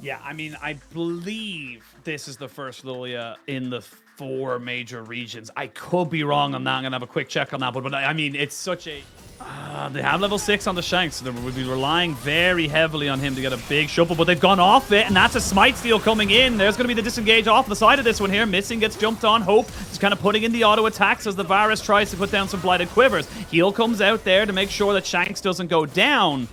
Yeah, I mean, I believe this is the first Lilia in the 4 major regions. I could be wrong on that. I'm going to have a quick check on that. But I mean, it's such a... they have level 6 on the Shanks, so they would be relying very heavily on him to get a big shuffle, but they've gone off it, and that's a smite steal coming in. There's going to be the disengage off the side of this one here. Missing gets jumped on. Hope is kind of putting in the auto attacks as the Varus tries to put down some blighted quivers. Heal comes out there to make sure that Shanks doesn't go down.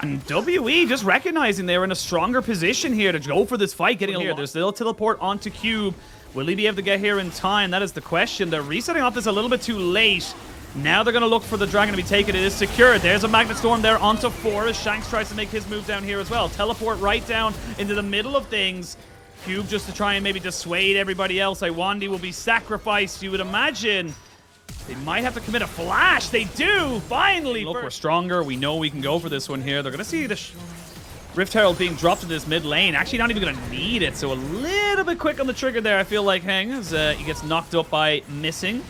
And WE just recognizing they're in a stronger position here to go for this fight, getting here. There's still a teleport onto Cube. Will he be able to get here in time? That is the question. They're resetting off this a little bit too late. Now they're going to look for the dragon to be taken. It is secured. There's a Magnet Storm there onto 4 as Shanks tries to make his move down here as well. Teleport right down into the middle of things. Cube just to try and maybe dissuade everybody else. Iwandi will be sacrificed, you would imagine. They might have to commit a flash. They do, finally. Look, we're stronger. We know we can go for this one here. They're going to see the Rift Herald being dropped in this mid lane. Actually, not even going to need it. So a little bit quick on the trigger there, I feel like, Heng, as he gets knocked up by missing.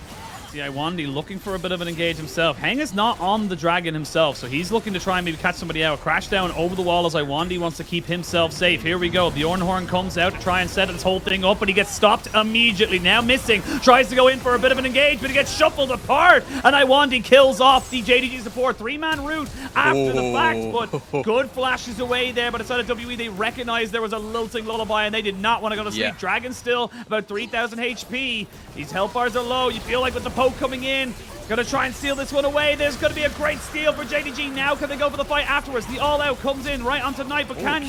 See, Iwandi looking for a bit of an engage himself. Heng is not on the dragon himself, so he's looking to try and maybe catch somebody out. Crash down over the wall as Iwandi wants to keep himself safe. Here we go. Bjornhorn comes out to try and set this whole thing up, but he gets stopped immediately. Now missing. Tries to go in for a bit of an engage, but he gets shuffled apart, and Iwandi kills off the JDG support. 3-man route after the fact, but good flashes away there, but inside of WE, they recognized there was a lilting lullaby, and they did not want to go to sleep. Yeah. Dragon still about 3,000 HP. These health bars are low. You feel like with the poke coming in, gonna try and steal this one away. There's gonna be a great steal for JDG. Now can they go for the fight afterwards? The all-out comes in right onto Knight, but can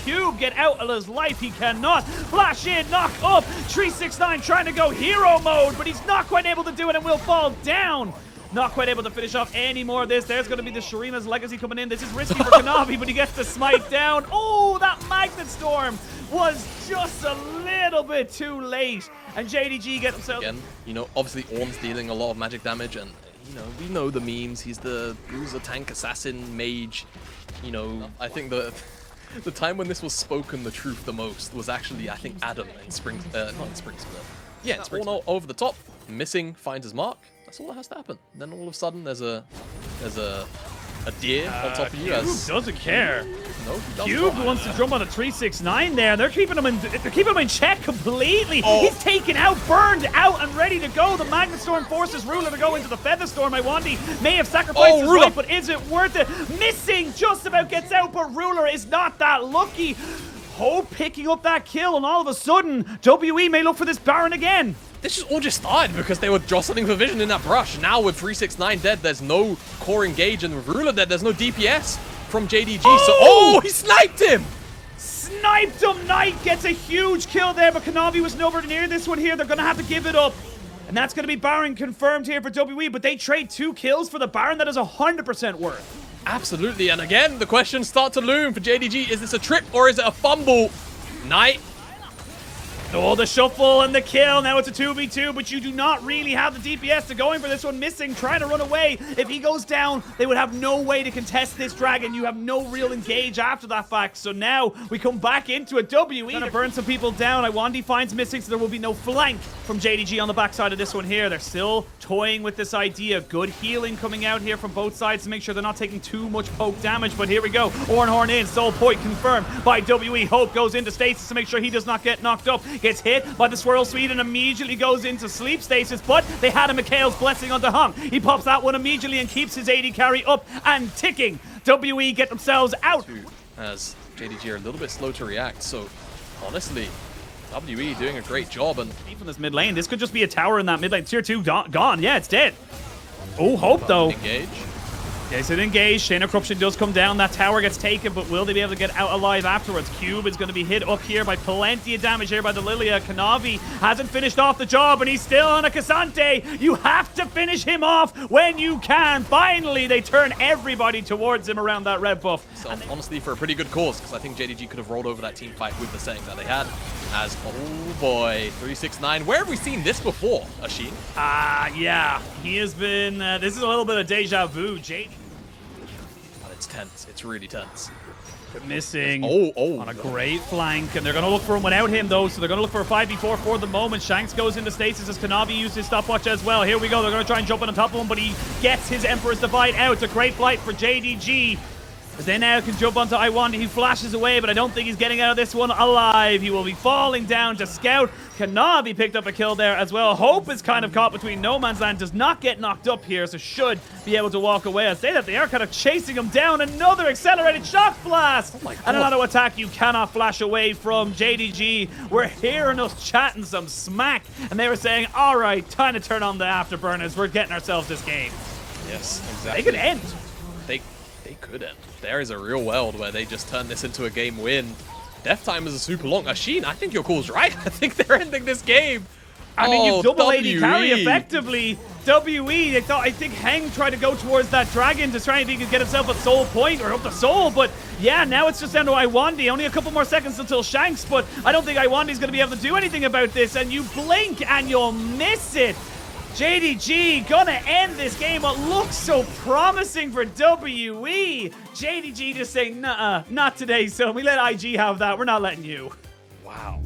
Cube get out of his life? He cannot. Flash in, knock up. 369 trying to go hero mode, but he's not quite able to do it and will fall down. Not quite able to finish off any more of this. There's going to be the Shurima's Legacy coming in. This is risky for Kanavi, but he gets the smite down. Oh, that Magnet Storm was just a little bit too late. And JDG get themselves... Again, you know, obviously Ornn's dealing a lot of magic damage, and, you know, we know the memes. He's the bruiser, tank, assassin, mage. You know, I think the time when this was spoken the truth the most was actually, I think, Adam in Springs... not in Springs, but... Yeah, it's Ornn over the top. Missing, finds his mark. That's all that has to happen. Then all of a sudden, there's a deer on top of you. Cube doesn't care. No, he doesn't. Cube wants to jump on a 369 there. They're keeping him in check completely. Oh. He's taken out, burned out, and ready to go. The Magnet Storm forces Ruler to go into the Feather Storm. Iwandi may have sacrificed his life, but is it worth it? Missing just about gets out, but Ruler is not that lucky. Hope picking up that kill, and all of a sudden, WE may look for this Baron again. This is all just started because they were jostling for vision in that brush. Now with 369 dead, there's no core engage, and with Ruler dead, there's no DPS from JDG. Oh, he sniped him! Sniped him! Knight gets a huge kill there, but Kanavi was nowhere near this one here. They're going to have to give it up. And that's going to be Baron confirmed here for WE, but they trade 2 kills for the Baron. That is 100% worth. Absolutely, and again, the questions start to loom for JDG. Is this a trip or is it a fumble? Knight. Oh, the shuffle and the kill. Now it's a 2v2, but you do not really have the DPS to go in for this one. Missing, trying to run away. If he goes down, they would have no way to contest this dragon. You have no real engage after that fact. So now we come back into a WE. Gonna burn some people down. Iwandi finds Missing, so there will be no flank from JDG on the backside of this one here. They're still toying with this idea. Good healing coming out here from both sides to make sure they're not taking too much poke damage. But here we go. Ornhorn in. Soul point confirmed by WE. Hope goes into stasis to make sure he does not get knocked up. Gets hit by the Swirl Speed and immediately goes into sleep stasis, but they had a Mikhail's Blessing onto Hung. He pops that one immediately and keeps his AD carry up and ticking. WE get themselves out. As JDG are a little bit slow to react, so honestly, WE doing a great job. And from this mid lane, this could just be a tower in that mid lane. Tier 2 gone. Yeah, it's dead. Oh, Hope though. Engage. Yes, it engaged. Chain of Corruption does come down. That tower gets taken, but will they be able to get out alive afterwards? Cube is going to be hit up here by plenty of damage here by the Lilia. Kanavi hasn't finished off the job, and he's still on a Cassante. You have to finish him off when you can. Finally, they turn everybody towards him around that red buff. So, honestly, for a pretty good cause, because I think JDG could have rolled over that team fight with the saying that they had. As, oh boy, 369. Where have we seen this before, Ashin? Yeah. He has been, this is a little bit of deja vu. JD. But it's tense. It's really tense. Missing on a great flank, and they're going to look for him without him, though, so they're going to look for a 5v4 for the moment. Shanks goes into stasis as Kanavi uses his stopwatch as well. Here we go. They're going to try and jump in on top of him, but he gets his Emperor's Divide out. It's a great flight for JDG. But they now can jump onto Iwandi. He flashes away, but I don't think he's getting out of this one alive. He will be falling down to Scout. Cannot be picked up a kill there as well. Hope is kind of caught between no man's land. Does not get knocked up here, so should be able to walk away. I say that they are kind of chasing him down. Another accelerated shock blast. Oh my God. And another attack you cannot flash away from. JDG, we're hearing us chatting some smack. And they were saying, all right, time to turn on the afterburners. We're getting ourselves this game. Yes, exactly. They could end. They could end. There is a real world where they just turn this into a game win. Death time is a super long. Ashin, I think your call's right. I think they're ending this game. I mean, you double AD WE. carry effectively. WE, I think Heng tried to go towards that dragon to try and think he could get himself a soul point or up the soul. But yeah, now it's just down to Iwandi. Only a couple more seconds until Shanks, but I don't think Iwandi's going to be able to do anything about this. And you blink and you'll miss it. JDG gonna end this game. What looks so promising for WE. JDG just saying, nah, not today, son. We let IG have that. We're not letting you. Wow.